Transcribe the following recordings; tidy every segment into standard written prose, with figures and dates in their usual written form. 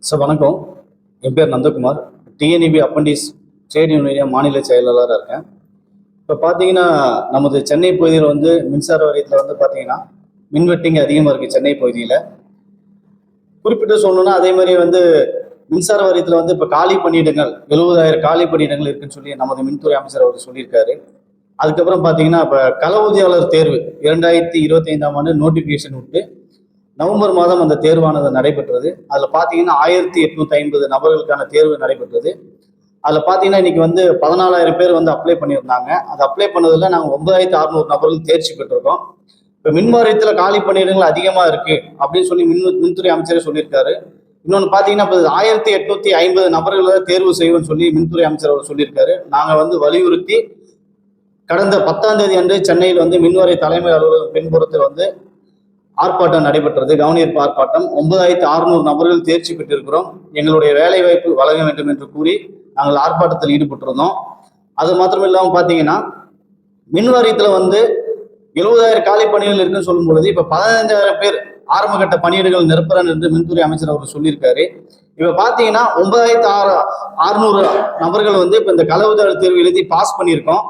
Sir வணக்கம். என் பேர் Nandakumar. TNEB apprentice trade union மாநில செயலாளராக இருக்கேன். இப்போ பார்த்தீங்கன்னா நமது சென்னை பகுதியில் மின்சார வாரியத்தில் பார்த்தீங்கன்னா மின்வெட்டிங் அதிகமாக இருக்குது. சென்னை பகுதியில் குறிப்பிட்டு சொல்லணும்னா அதே மாதிரி மின்சார வாரியத்தில் இப்போ காலி பணியிடங்கள் 70,000 காலி பணியிடங்கள் இருக்குன்னு சொல்லி நமது மின்துறை அமைச்சர் அவர் சொல்லியிருக்காரு. அதுக்கப்புறம் பார்த்தீங்கன்னா இப்போ கள ஊதியாளர் தேர்வு 2025ஆம் ஆண்டு நோட்டிஃபிகேஷன் விட்டு நவம்பர் மாதம் அந்த தேர்வானது நடைபெற்றது. அதில் பார்த்தீங்கன்னா 1850 நபர்களுக்கான தேர்வு நடைபெற்றது. அதில் பார்த்தீங்கன்னா இன்னைக்கு 14,000 பேர் அப்ளை பண்ணியிருந்தாங்க. அது அப்ளை பண்ணதில் நாங்கள் 9,600 நபர்கள் தேர்ச்சி பெற்றிருக்கோம். இப்போ மின் வாரியத்தில் காலி பணியிடங்கள் அதிகமாக இருக்கு அப்படின்னு சொல்லி மின்துறை அமைச்சரே சொல்லியிருக்காரு. இன்னொன்று பார்த்தீங்கன்னா இப்போ 1850 நபர்களை தேர்வு செய்வோம்னு சொல்லி மின்துறை அமைச்சர் அவர் சொல்லியிருக்காரு. நாங்கள் வலியுறுத்தி கடந்த 10ஆம் தேதி அன்று சென்னையில் மின்வாரிய தலைமை அலுவலகம் பின்புறத்தில் ஆர்ப்பாட்டம் நடைபெற்றது. கவனிப்பு ஆர்ப்பாட்டம். 9,600 நபர்கள் தேர்ச்சி பெற்றிருக்கிறோம். எங்களுடைய வேலை வாய்ப்பு வழங்க வேண்டும் என்று கூறி நாங்கள் ஆர்ப்பாட்டத்தில் ஈடுபட்டிருந்தோம். அது மாத்திரம் இல்லாமல் பார்த்தீங்கன்னா மின் வாரியத்தில் 70,000 காலி பணிகள் இருக்குன்னு சொல்லும் பொழுது இப்போ 15,000 பேர் ஆரம்ப கட்ட பணியிடங்கள் நிரப்புறன் என்று மின்துறை அமைச்சர் அவர் சொல்லியிருக்காரு. இப்ப பாத்தீங்கன்னா 9,600 நபர்கள் இப்ப இந்த கள ஊதியாளர் தேர்வு எழுதி பாஸ் பண்ணியிருக்கோம்.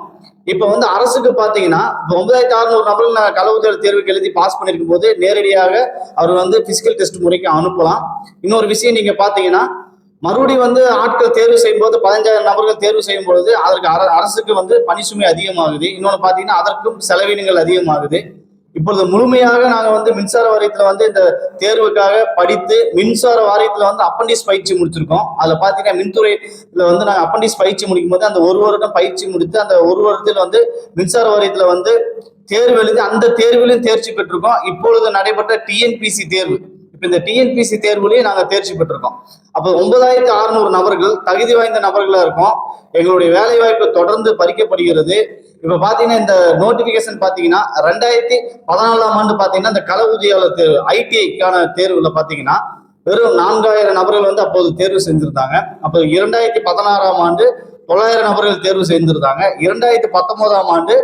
இப்ப அரசுக்கு பாத்தீங்கன்னா 9,600 நபர்கள் நான் கள ஊதியாளர் தேர்வுக்கு எழுதி பாஸ் பண்ணிருக்கும் போது நேரடியாக அவர் பிசிக்கல் டெஸ்ட் முறைக்கு அனுப்பலாம். இன்னொரு விஷயம் நீங்க பாத்தீங்கன்னா மறுபடியும் ஆட்கள் தேர்வு செய்யும் போது 15,000 நபர்கள் தேர்வு செய்யும் பொழுது அதற்கு அரசுக்கு பணி சுமை அதிகமாகுது. இன்னொன்று பாத்தீங்கன்னா அதற்கும் செலவினங்கள் அதிகமாகுது. இப்பொழுது முழுமையாக நாங்கள் மின்சார வாரியத்தில் இந்த தேர்வுக்காக படித்து மின்சார வாரியத்தில் அப்பண்டிஸ் பயிற்சி முடிச்சிருக்கோம். அதில் பார்த்தீங்கன்னா மின்துறையில் நாங்கள் அப்பண்டிஸ் பயிற்சி முடிக்கும் போது அந்த ஒரு வருடம் பயிற்சி முடித்து அந்த ஒரு வருடத்தில் மின்சார வாரியத்தில் தேர்வு எழுதி அந்த தேர்விலையும் தேர்ச்சி பெற்றிருக்கோம். இப்பொழுது நடைபெற்ற டிஎன்பிசி தேர்வு, இப்போ இந்த டிஎன்பிசி தேர்வுலையும் நாங்கள் தேர்ச்சி பெற்றிருக்கோம். அப்போ 9,600 நபர்கள் தகுதி வாய்ந்த நபர்களாக இருக்கும். எங்களுடைய வேலை வாய்ப்பு தொடர்ந்து பறிக்கப்படுகிறது. இப்ப பாத்தீங்கன்னா இந்த நோட்டிபிகேஷன் பாத்தீங்கன்னா 2014ஆம் ஆண்டு பாத்தீங்கன்னா இந்த கள ஊதியாளர் தேர்வு ஐடிஐக்கான தேர்வுல பாத்தீங்கன்னா வெறும் 4,000 நபர்கள் அப்போது தேர்வு செஞ்சிருந்தாங்க. அப்போ 2016ஆம் ஆண்டு 900 நபர்கள் தேர்வு செய்திருந்தாங்க. 2019ஆம் ஆண்டு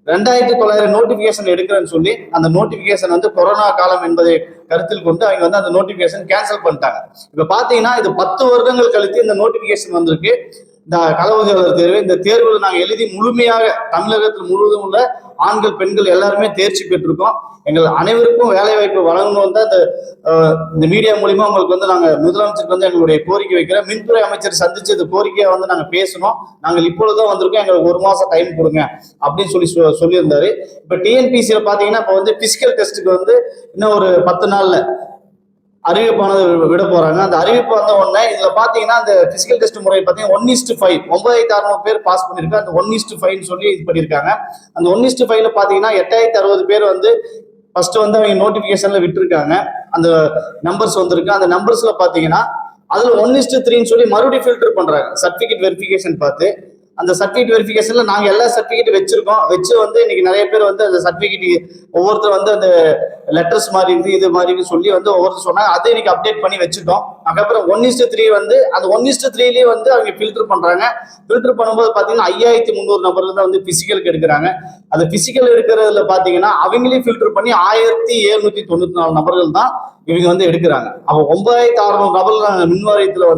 2,900 நோட்டிபிகேஷன் எடுக்கிறேன்னு சொல்லி அந்த நோட்டிபிகேஷன் கொரோனா காலம் என்பதை கருத்தில் கொண்டு அவங்க அந்த நோட்டிபிகேஷன் கேன்சல் பண்ணிட்டாங்க. இப்ப பாத்தீங்கன்னா இது 10 வருடங்கள் கழித்து இந்த நோட்டிபிகேஷன் வந்திருக்கு. இந்த கள ஊதியாளர் தேர்வு, இந்த தேர்வில் நாங்கள் எழுதி முழுமையாக தமிழகத்தில் முழுவதும் உள்ள ஆண்கள் பெண்கள் எல்லாருமே தேர்ச்சி பெற்றிருக்கோம். எங்கள் அனைவருக்கும் வேலை வாய்ப்பு வழங்கணும் தான் இந்த மீடியா மூலியமா உங்களுக்கு நாங்கள் முதலமைச்சருக்கு எங்களுடைய கோரிக்கை வைக்கிறோம். மின்துறை அமைச்சர் சந்திச்சு இந்த கோரிக்கையை நாங்கள் பேசணும். நாங்கள் இப்பொழுதுதான் வந்திருக்கோம், எங்களுக்கு 1 மாசம் டைம் கொடுங்க அப்படின்னு சொல்லியிருந்தாரு. இப்ப டிஎன்பிசியில பாத்தீங்கன்னா இப்ப பிசிக்கல் டெஸ்ட்டுக்கு இன்னும் ஒரு 10 நாள்ல அறிவிப்பானது விட போறாங்க. அந்த அறிவிப்பு வந்த உடனே இதுல பாத்தீங்கன்னா அந்த பிசிக்கல் டெஸ்ட் முறை பாத்தீங்கன்னா 1:5 9,600 பேர் பாஸ் பண்ணிருக்காங்க. அந்த 1:5 சொல்லி இது பண்ணிருக்காங்க. அந்த 1:5 பாத்தீங்கன்னா 8,060 பேர் ஃபர்ஸ்ட் அவங்க நோட்டிபிகேஷன்ல விட்டுருக்காங்க. அந்த நம்பர்ஸ் வந்திருக்கு. அந்த நம்பர்ஸ்ல பாத்தீங்கன்னா அதுல 1:3 சொல்லி மறுபடியும் ஃபில்டர் பண்றாங்க. சர்டிபிகேட் வெரிஃபிகேஷன் பார்த்து அந்த சர்டிபிகேட் வெரிஃபிகேஷன்ல நாங்க எல்லா சர்டிபிகேட் வச்சிருக்கோம். வச்சு இன்னைக்கு நிறைய பேர் அந்த சர்டிபிகேட் ஒவ்வொருத்தர் அந்த லெட்டர்ஸ் மாதிரி இருக்கு இது மாதிரி சொல்லி ஒவ்வொருத்தர் சொன்னாங்க. அதை இன்னைக்கு அப்டேட் பண்ணி வச்சுட்டோம். அதுக்கப்புறம் 1:3 அந்த 1:3லயே அவங்க ஃபில்டர் பண்றாங்க. ஃபில்டர் பண்ணும்போது பாத்தீங்கன்னா 5,300 நபர்கள் தான் பிசிக்கலுக்கு எடுக்கிறாங்க. அந்த பிசிக்கல் எடுக்கிறதுல பாத்தீங்கன்னா அவங்களையும் ஃபில்டர் பண்ணி 1,794 நபர்கள் தான் இவங்க எடுக்கிறாங்க. அப்போ 9,600 நபர்கள் மின் வாரியத்துல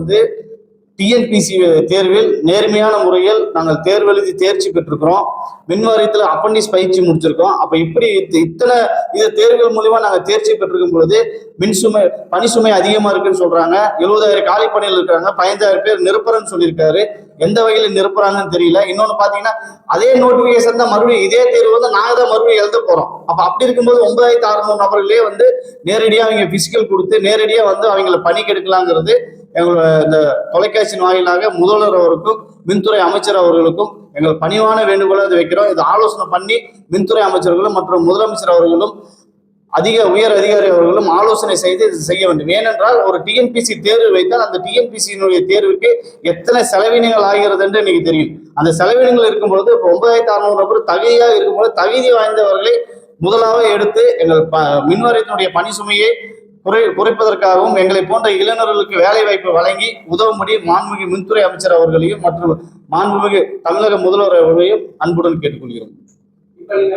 டிஎன்பிசி தேர்வில் நேர்மையான முறையில் நாங்கள் தேர்வு எழுதி தேர்ச்சி பெற்றிருக்கிறோம். மின் வாரியத்தில் அப்பண்டிஸ் பயிற்சி முடிச்சிருக்கோம். அப்ப இப்படி இத்தனை இது தேர்வுகள் மூலியமா நாங்கள் தேர்ச்சி பெற்றிருக்கும் பொழுது மின்சுமை பணி சுமை அதிகமா இருக்குன்னு சொல்றாங்க. 70,000 காலி பணியில் இருக்கிறாங்க. 15,000 பேர் நிரப்புறன்னு சொல்லியிருக்காரு. எந்த வகையில நிரப்புறாங்கன்னு தெரியல. இன்னொன்னு பாத்தீங்கன்னா அதே நோட்டிபிகேஷன் தான் மறுபடியும் இதே தேர்வு நாங்க தான் மறுபடியும் எழுத போறோம். அப்ப அப்படி இருக்கும்போது 9,600 நபர்களே நேரடியா அவங்க பிசிக்கல் கொடுத்து நேரடியா அவங்களை பணிக்கு எடுக்கலாங்கிறது எங்களோட இந்த தொலைக்காட்சியின் வாயிலாக முதல்வர் அவருக்கும் மின்துறை அமைச்சர் அவர்களுக்கும் எங்கள் பணிவான வேண்டுகோளை வைக்கிறோம். இது ஆலோசனை பண்ணி மின்துறை அமைச்சர்களும் மற்றும் முதலமைச்சர் அவர்களும் உயர் அதிகாரி அவர்களும் ஆலோசனை செய்து இது செய்ய வேண்டும். ஏனென்றால் ஒரு டிஎன்பிசி தேர்வு வைத்தால் அந்த டிஎன்பிசியினுடைய தேர்வுக்கு எத்தனை செலவினங்கள் ஆகிறது என்று இன்னைக்கு தெரியும். அந்த செலவினங்கள் இருக்கும்பொழுது இப்போ 9,600 நபர் தகுதியாக இருக்கும்போது தகுதி வாய்ந்தவர்களை முதலாக எடுத்து எங்கள் மின்வாரியத்தினுடைய பணி சுமையை குறைப்பதற்காகவும் எங்களை போன்ற இளைஞர்களுக்கு வேலை வாய்ப்பு வழங்கி உதவும்படி மாண்புமிகு மின்துறை அமைச்சர் அவர்களையும் மற்றும் மாண்புமிகு தமிழக முதல்வர் அவர்களையும் அன்புடன் கேட்டுக்கொள்கிறோம். இப்ப நீங்க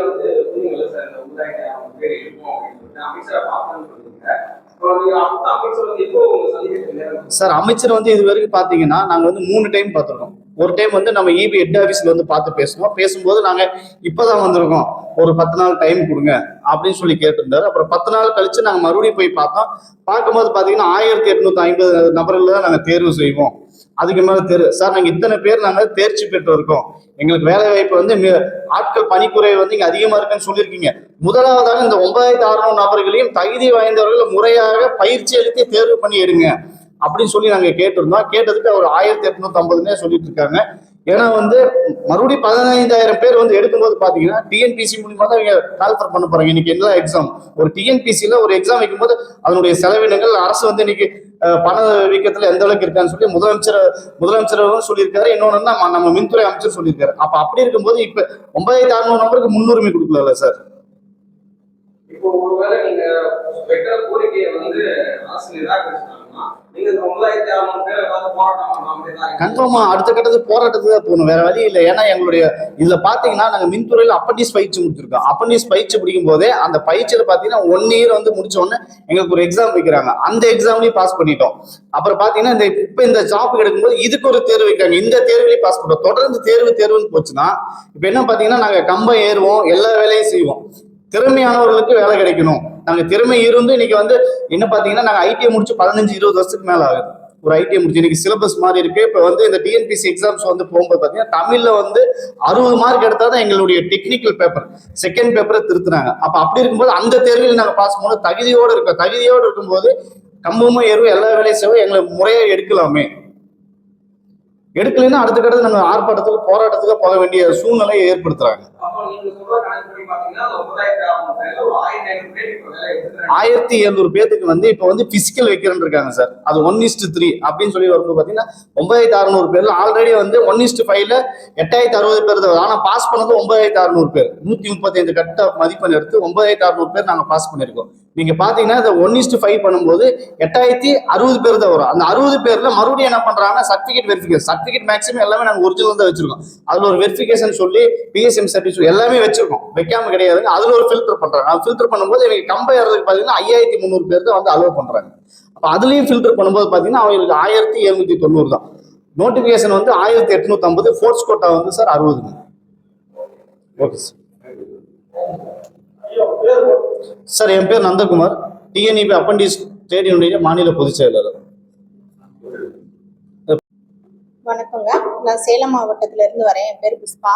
அமைச்சரை பார்க்கணும்னு சொல்லுங்க. இப்போ நீங்க அமைச்சர் எப்போ சந்திக்க நேரம் சார் அமைச்சர் வந்து இது வரைக்கும் பாத்தீங்கன்னா நாங்க வந்து 3 டைம் பார்த்துருக்கோம். ஒரு டைம் வந்து நம்ம இபி ஹெட் ஆஃபீஸ்ல வந்து பார்த்து பேசணும். பேசும்போது நாங்க இப்பதான் வந்திருக்கோம், ஒரு 10 நாள் டைம் கொடுங்க அப்படின்னு சொல்லி கேட்டிருந்தாரு. அப்புறம் 10 நாள் கழிச்சு நாங்க மறுபடியும் போய் பார்த்தோம். பார்க்கும்போது பாத்தீங்கன்னா 1850 நபர்கள் தான் நாங்க தேர்வு செய்வோம், அதுக்கு மேல சார் நாங்க இத்தனை பேர் நாங்க தேர்ச்சி பெற்று இருக்கோம், எங்களுக்கு வேலை வாய்ப்பு வந்து ஆட்கள் பணிக்குறை வந்து இங்க அதிகமா இருக்குன்னு சொல்லியிருக்கீங்க. முதலாவதாக இந்த 9600 நபர்களையும் தகுதி வாய்ந்தவர்கள் முறையாக பயிற்சி அளித்து தேர்வு பண்ணி எடுங்க அப்படின்னு சொல்லி நாங்க கேட்டிருந்தோம். கேட்டதுக்கு அவர் 1850 சொல்லிட்டு இருக்காங்க. ஏன்னா வந்து மறுபடியும் 15,000 பேர் வந்து எடுக்கும்போது பாத்தீங்கன்னா டிஎன்பிசி மூலியமா தான் இவங்க கால்ஃபர் பண்ண போறாங்க. இன்னைக்கு என்ன எக்ஸாம், ஒரு டிஎன்பிசில ஒரு எக்ஸாம் வைக்கும்போது அதனுடைய செலவினங்கள் அரசு வந்து இன்னைக்கு பண வீக்கத்துல எந்த அளவுக்கு இருக்கான்னு சொல்லி முதலமைச்சர் சொல்லியிருக்காரு. இன்னொன்னு நம்ம மின்துறை அமைச்சர் சொல்லியிருக்காரு. அப்ப அப்படி இருக்கும்போது இப்ப 9600 நபருக்கு முன்னுரிமை கொடுக்கல சார். இப்போ ஒருவேளை நீங்க வைக்கிற கோரிக்கையை வந்து அரசு நிராகரிச்சாங்கன்னா கன்ஃபார்மா அடுத்த கட்டத்துக்கு போராட்டத்துக்கு தான் போகணும், வேற வழி இல்லை. ஏன்னா எங்களுடைய இதுல பாத்தீங்கன்னா நாங்க மின்துறையில அப்பண்டிஸ் பயிற்சி முடிச்சிருக்கோம். அப்பண்டிஸ் பயிற்சி முடிக்கும் போதே அந்த பயிற்சியில பாத்தீங்கன்னா 1 இயர் வந்து முடிச்ச உடனே எங்களுக்கு ஒரு எக்ஸாம் வைக்கிறாங்க. அந்த எக்ஸாம்லயும் பாஸ் பண்ணிட்டோம். அப்புறம் பாத்தீங்கன்னா இந்த ஜாப் எடுக்கும்போது இதுக்கு ஒரு தேர்வு வைக்கிறாங்க, இந்த தேர்வுலயும் பாஸ் பண்ணிட்டோம். தொடர்ந்து தேர்வுன்னு போச்சுன்னா இப்ப என்ன பாத்தீங்கன்னா நாங்க கம்பம் ஏறுவோம், எல்லா வேலையும் செய்வோம். திறமையானவர்களுக்கு வேலை கிடைக்கணும். நாங்க திறமை இருந்து இன்னைக்கு வந்து என்ன பாத்தீங்கன்னா நாங்க ஐடிஐ முடிச்சு 15-20 வருஷத்துக்கு மேல ஆகுது. ஒரு ஐடிஐ முடிச்சு இன்னைக்கு சிலபஸ் மாதிரி இருக்கு. இப்ப வந்து இந்த டிஎன்பிசி எக்ஸாம்ஸ் வந்து போகும்போது பாத்தீங்கன்னா தமிழ்ல வந்து 60 மார்க் எடுத்தாதான் எங்களுடைய டெக்னிக்கல் பேப்பர் செகண்ட் பேப்பரை திருத்துறாங்க. அப்ப அப்படி இருக்கும்போது அந்த தேர்வில் நாங்க பாஸ் பண்ண தகுதியோடு இருக்கும்போது கம்பமும் ஏறும், எல்லா வேலையும் செய்வோம், எங்களை முறையா எடுக்கலாமே. எடுக்கலைன்னா அடுத்த கட்டத்தில் நாங்கள் ஆர்ப்பாட்டத்துக்கு போராட்டத்துக்கு போக வேண்டிய சூழ்நிலையை ஏற்படுத்துறாங்க. 1700 பேருக்கு வந்து இப்ப வந்து பிசிக்கல் வைக்கிறேன்னு இருக்காங்க சார். அது 1:3 அப்படின்னு சொல்லி வரும்போது பாத்தீங்கன்னா 9600 பேர்ல ஆல்ரெடி வந்து 1:5ல 8060 பேர் தான். ஆனா பாஸ் பண்ணது 9600 பேர். 135 கட்ட மதிப்பெண் எடுத்து 9600 பேர் நாங்க பாஸ் பண்ணிருக்கோம். நீங்க பாத்தீங்கன்னா இந்த 1:5 பண்ணும்போது 8060 பேர் தான் வரும். அந்த 60 பேர்ல மறுபடியும் என்ன பண்றாங்கன்னா சர்டிபிகேட் மேக்ஸிமம் எல்லாமே நாங்க ஒரிஜினல் தான் வச்சிருக்கோம். அதுல ஒரு வெரிஃபிகேஷன் சொல்லி பிஎஸ்எம் சர்டிபிகேட் எல்லாமே வச்சிருக்கோம், வைக்காம கிடையாதுங்க. அதுல ஒரு ஃபில்டர் பண்றாங்க. அது ஃபில்டர் பண்ணும்போது எனக்கு கம்பேர்றதுக்கு பாத்தீங்கன்னா 5300 பேர் தான் வந்து அலோவ் பண்றாங்க. அப்ப அதுலயும் ஃபில்டர் பண்ணும்போது பாத்தீங்கன்னா அவங்களுக்கு 1790 தான். நோட்டிபிகேஷன் வந்து 1850. ஃபோர்ஸ் கோட்டா வந்து சார் 60. Okay sir. என் பேர் Nandakumar, TNEB apprentice trade union மாநில பொதுச் செயலாளர். வணக்கங்க, நான் சேலம் மாவட்டத்துல இருந்து வரேன். என் பேர் புஷ்பா.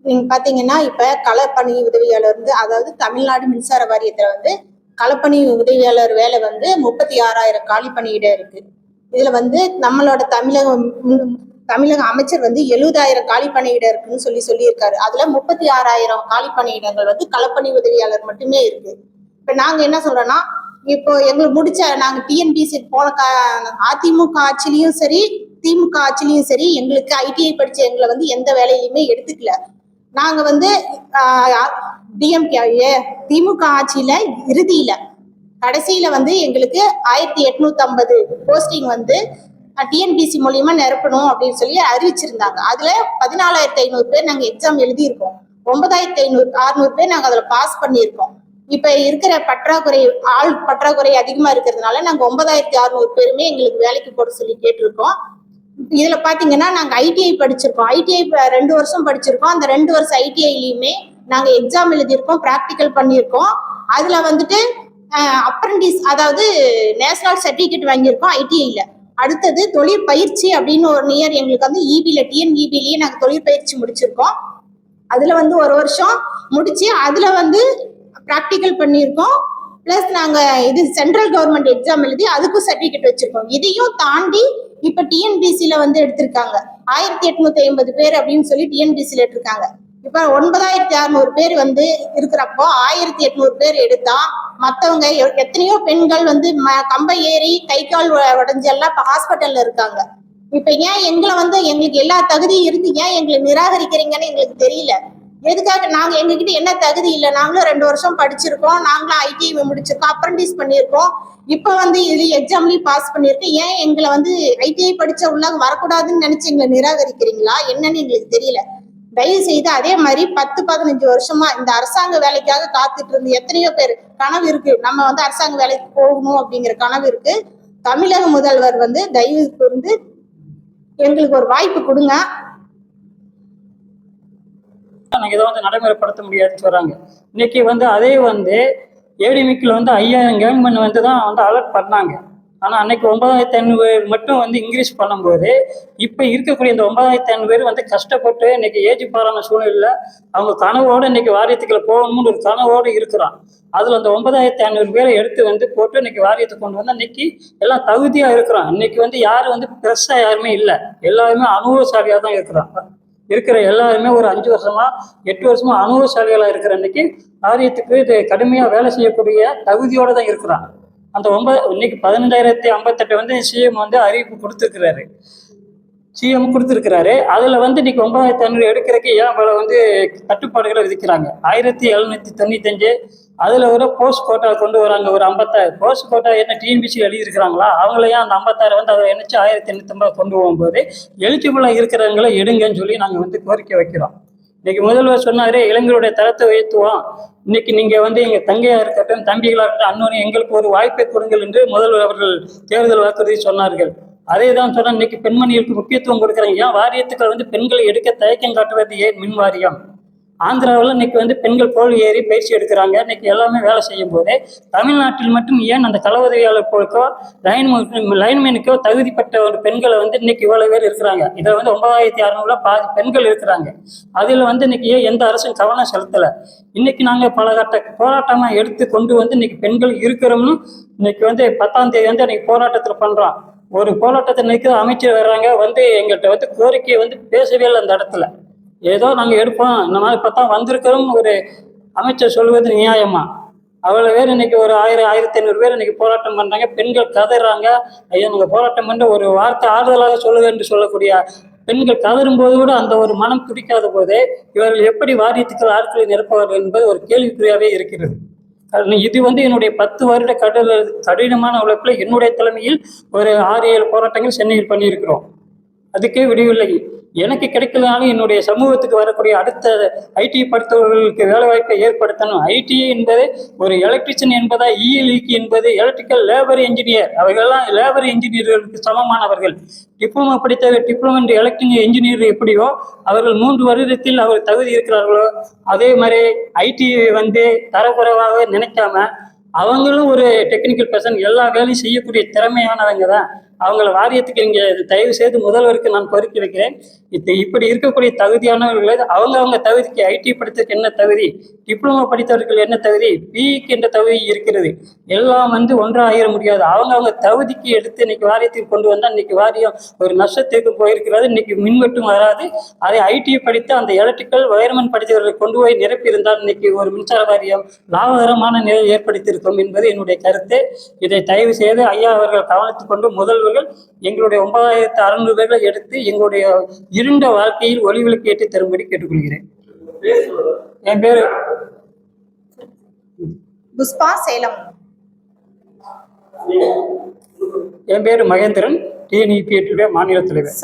நீங்க பாத்தீங்கன்னா இப்ப களப்பணி உதவியாளர் வந்து, அதாவது தமிழ்நாடு மின்சார வாரியத்துல வந்து களப்பணி உதவியாளர் வேலை வந்து 36,000 காலி பணியிடம் இருக்கு. இதுல வந்து நம்மளோட தமிழக அமைச்சர் வந்து 70,000 காலி பணியிடம் இருக்குன்னு சொல்லியிருக்காரு. அதுல 36,000 காலி பணியிடங்கள் வந்து களப்பணி உதவியாளர் மட்டுமே இருக்கு. இப்ப நாங்க என்ன சொல்றோம்னா, இப்போ எங்களுக்கு முடிச்ச நாங்க டிஎன்பிசி போன அதிமுக ஆட்சியிலையும் சரி திமுக ஆட்சியிலையும் சரி எங்களுக்கு ஐடிஐ படிச்ச எங்களை வந்து எந்த வேலையிலுமே எடுத்துக்கல. நாங்க வந்து திமுக ஆட்சியில இறுதியில கடைசியில வந்து எங்களுக்கு 1850 போஸ்டிங் வந்து டிஎன்பிசி மூலியமா நிரப்பணும் அப்படின்னு சொல்லி அறிவிச்சிருந்தாங்க. அதுல 14,500 பேர் நாங்க எக்ஸாம் எழுதியிருக்கோம். 9,600 பேர் நாங்க அதுல பாஸ் பண்ணியிருக்கோம். இப்ப இருக்கிற ஆள் பற்றாக்குறை அதிகமா இருக்கிறதுனால நாங்க 9,600 பேருமே எங்களுக்கு வேலைக்கு போட சொல்லி கேட்டிருக்கோம். இதுல பாத்தீங்கன்னா நாங்க ஐடிஐ படிச்சிருக்கோம். ஐடிஐ 2 வருஷம் படிச்சிருக்கோம். அந்த 2 வருஷம் ஐடிஐலயுமே நாங்க எக்ஸாம் எழுதியிருக்கோம், பிராக்டிக்கல் பண்ணியிருக்கோம். அதுல வந்துட்டு அப்ரண்டிஸ், அதாவது நேஷனல் சர்டிபிகேட் வாங்கியிருக்கோம் ஐடிஐல. அடுத்தது தொழிற்பயிற்சி அப்படின்னு ஒரு நியர் எங்களுக்கு வந்து இபில டிஎன்இபிலேயே நாங்க தொழிற்பயிற்சி முடிச்சிருக்கோம். அதுல வந்து 1 வருஷம் முடிச்சு அதுல வந்து பிராக்டிக்கல் பண்ணியிருக்கோம். பிளஸ் நாங்க இது சென்ட்ரல் கவர்மெண்ட் எக்ஸாம் எழுதி அதுக்கும் சர்டிபிகேட் வச்சிருக்கோம். இதையும் தாண்டி இப்ப டிஎன்பிசில வந்து எடுத்திருக்காங்க 1850 பேர் அப்படின்னு சொல்லி டிஎன்பிசில எடுத்திருக்காங்க. இப்ப 9,600 பேர் வந்து இருக்கிறப்போ 1800 பேர் எடுத்தா மத்தவங்க எத்தனையோ பெண்கள் வந்து கம்பை ஏறி கை கால் உடஞ்செல்லாம் இப்ப ஹாஸ்பிட்டல்ல இருக்காங்க. இப்ப ஏன் எங்களை வந்து எங்களுக்கு எல்லா தகுதியும் இருந்து ஏன் எங்களை நிராகரிக்கிறீங்கன்னு எங்களுக்கு தெரியல. எதுக்காக? நாங்க எங்ககிட்ட என்ன தகுதி இல்லை, நாங்களும் 2 வருஷம் படிச்சிருக்கோம், நாங்களும் ஐடிஐ முடிச்சிருக்கோம், அப்ரண்டிஸ் பண்ணியிருக்கோம், இப்ப வந்து இதுல எக்ஸாம்லயும் பாஸ் பண்ணியிருக்கோம். ஏன் எங்களை வந்து ஐடிஐ படிச்ச உள்ளாக வரக்கூடாதுன்னு நினைச்சு எங்களை நிராகரிக்கிறீங்களா என்னன்னு எங்களுக்கு தெரியல. தயவு செய்து அதே மாதிரி 10-15 வருஷமா இந்த அரசாங்க வேலைக்காக காத்துட்டு இருந்து எத்தனையோ பேர் கனவு இருக்கு, நம்ம வந்து அரசாங்க வேலைக்கு போகணும் அப்படிங்கிற கனவு இருக்கு. தமிழக முதல்வர் வந்து தயவு கூர்ந்து எங்களுக்கு ஒரு வாய்ப்பு கொடுங்க. நாங்கள் இதை வந்து நடைமுறைப்படுத்த முடியாதுன்னு சொல்றாங்க. இன்னைக்கு வந்து அதே வந்து ஏடிமிக்கில் வந்து 5000 கவர்மெண்ட் வந்து தான் வந்து அலர்ட் பண்ணாங்க. ஆனால் அன்னைக்கு 9500 மட்டும் வந்து இன்க்ரீஸ் பண்ணும்போது இப்போ இருக்கக்கூடிய இந்த 9500 வந்து கஷ்டப்பட்டு இன்னைக்கு ஏஜ் பாரான சூழ்நிலையில் அவங்க கனவோடு இன்னைக்கு வாரியத்துக்குள்ள போகணும்னு ஒரு கனவோடு இருக்கிறான். அதில் அந்த 9500 பேரை எடுத்து வந்து போட்டு இன்னைக்கு வாரியத்துக்கு கொண்டு வந்து இன்னைக்கு எல்லாம் தகுதியாக இருக்கிறான். இன்னைக்கு வந்து யாரும் வந்து பெருசாக யாருமே இல்லை, எல்லாருமே அனுபவசாலியாக தான் இருக்கிற எல்லாருமே ஒரு 5 வருஷமா 8 வருஷமா அனுபவசாலிகளாக இருக்கிற இன்னைக்கு வாரியத்துக்கு இது கடுமையாக வேலை செய்யக்கூடிய தகுதியோடு தான் இருக்கிறான். அந்த இன்னைக்கு 15058 வந்து சிஎம் வந்து அறிவிப்பு கொடுத்துருக்கிறாரு. அதில் வந்து இன்னைக்கு 9500 எடுக்கிறதுக்கு ஏன் பல வந்து கட்டுப்பாடுகளை விதிக்கிறாங்க. 1795 அதில் ஒரு போஸ்ட் கோட்டா கொண்டு வராங்க. ஒரு 50,000 போஸ்ட் கோட்டா என்ன டிஎன்பிசி எழுதியிருக்கிறாங்களா, அவங்களையும் அந்த 50,000 வந்து அதை நினைச்சு 1850 கொண்டு போகும்போது எலிஜிபிளாக இருக்கிறவங்களை எடுங்கன்னு சொல்லி நாங்கள் வந்து கோரிக்கை வைக்கிறோம். இன்னைக்கு முதல்வர் சொன்னாரு, இளைஞருடைய தரத்தை உயர்த்துவோம், இன்னைக்கு நீங்க வந்து எங்க தங்கையா இருக்கட்டும் தம்பிகளா இருக்கட்டும் அன்னொரு எங்களுக்கு ஒரு வாய்ப்பை கொடுங்கள் என்று முதல்வர் அவர்கள் தேர்தல் வாக்குறுதி சொன்னார்கள். அதே தான் சொன்ன இன்னைக்கு பெண்மணிகளுக்கு முக்கியத்துவம் கொடுக்குறாங்க. ஏன் வாரியத்துக்கள் வந்து பெண்களை எடுக்க தயக்கம் காட்டுறது ஏன் மின் வாரியம்? ஆந்திராவில் இன்னைக்கு வந்து பெண்கள் தோல் ஏறி பயிற்சி எடுக்கிறாங்க. இன்னைக்கு எல்லாமே வேலை செய்யும் போதே தமிழ்நாட்டில் மட்டும் ஏன் அந்த கள உதவியாளர்களுக்கோ லைன்மேனுக்கோ தகுதிப்பட்ட ஒரு பெண்களை வந்து இன்னைக்கு இவ்வளவு பேர் இருக்கிறாங்க. இதில் வந்து 9600 பாதி பெண்கள் இருக்கிறாங்க. அதில் வந்து இன்னைக்கு ஏன் எந்த அரசும் கவனம் செலுத்தலை? இன்னைக்கு நாங்கள் பல கட்ட போராட்டமாக எடுத்து கொண்டு வந்து இன்னைக்கு பெண்கள் இருக்கிறோம்னு இன்னைக்கு வந்து 10ஆம் தேதி வந்து இன்னைக்கு போராட்டத்தில் பண்றோம். ஒரு போராட்டத்தை நிற்கிற அமைச்சர் வர்றாங்க, வந்து எங்கள்கிட்ட வந்து கோரிக்கையை வந்து பேசவே இல்லை. அந்த இடத்துல ஏதோ நாங்கள் எடுப்போம் இந்த மாதிரி பார்த்தா வந்திருக்கிறோம் ஒரு அமைச்சர் சொல்வது நியாயமா? அவ்வளோ பேர் இன்னைக்கு ஒரு 1500 பேர் இன்னைக்கு போராட்டம் பண்றாங்க. பெண்கள் கதறாங்க, ஐயா நாங்கள் போராட்டம் பண்ண ஒரு வார்த்தை ஆறுதலாக சொல்லுது என்று சொல்லக்கூடிய பெண்கள் கதறும் போது கூட அந்த ஒரு மனம் துடிக்காத போது இவர்கள் எப்படி வாரியத்துக்கு ஆட்களை நிரப்புவார்கள் என்பது ஒரு கேள்விக்குறியாகவே இருக்கிறது. இது வந்து என்னுடைய 10 வருட கடினமான உழைப்பில் என்னுடைய தலைமையில் ஒரு 6-7 போராட்டங்கள் சென்னையில் பண்ணியிருக்கிறோம். அதுக்கே விடிவில்லை. எனக்கு கிடைக்கலனாலும் என்னுடைய சமூகத்துக்கு வரக்கூடிய அடுத்த ஐடி படித்தவர்களுக்கு வேலை வாய்ப்பை ஏற்படுத்தணும். ஐடி என்பது ஒரு எலக்ட்ரிஷியன் என்பதா, இஎல்இக்கு என்பது எலக்ட்ரிக்கல் லேபர் இன்ஜினியர், அவைகளெல்லாம் லேபர் இன்ஜினியர்களுக்கு சமமானவர்கள். டிப்ளமோ படித்த டிப்ளமோ எலக்ட்ரிக்கல் இன்ஜினியர் எப்படியோ அவர்கள் 3 வருடத்தில் அவர் தகுதி இருக்கிறார்களோ அதே மாதிரி ஐடி வந்து தரக்குறைவாக நினைக்காம அவங்களும் ஒரு டெக்னிக்கல் பர்சன், எல்லா வேலையும் செய்யக்கூடிய திறமையானவங்க தான். அவங்கள வாரியத்துக்கு இங்கே தயவு செய்து முதல்வருக்கு நான் கோரிக்கை வைக்கிறேன். இப்படி இருக்கக்கூடிய தகுதியானவர்களை அவங்க தகுதிக்கு ஐடி படித்ததுக்கு என்ன தகுதி, டிப்ளமோ படித்தவர்கள் என்ன தகுதி, பிஇக்கு என்ற தகுதி இருக்கிறது, எல்லாம் வந்து ஒன்றாக முடியாது. அவங்க தகுதிக்கு எடுத்து இன்னைக்கு வாரியத்துக்கு கொண்டு வந்தால் இன்னைக்கு வாரியம் ஒரு நஷ்டத்திற்கு போயிருக்கிறது. இன்னைக்கு மின்வெட்டும் வராது. அதை ஐடி படித்து அந்த எலக்ட்ரிக்கல் வயர்மேன் படித்தவர்களை கொண்டு போய் நிரப்பியிருந்தால் இன்னைக்கு ஒரு மின்சார வாரியம் லாபகரமான நிலையை ஏற்படுத்தியிருக்கும் என்பது என்னுடைய கருத்து. இதை தயவு செய்து ஐயா அவர்கள் கவனித்துக் கொண்டு முதல்வர்கள் எங்களுடைய 9600 பேர்களை எடுத்து எங்களுடைய இருண்ட வாழ்க்கையில் ஒளிவிளக்கு ஏற்றி தரும்படி கேட்டுக்கொள்கிறேன். என் பேரு புஷ்பா, சேலம். என் பேரு மகேந்திரன், டிஎன்இபி மாநில தலைவர்.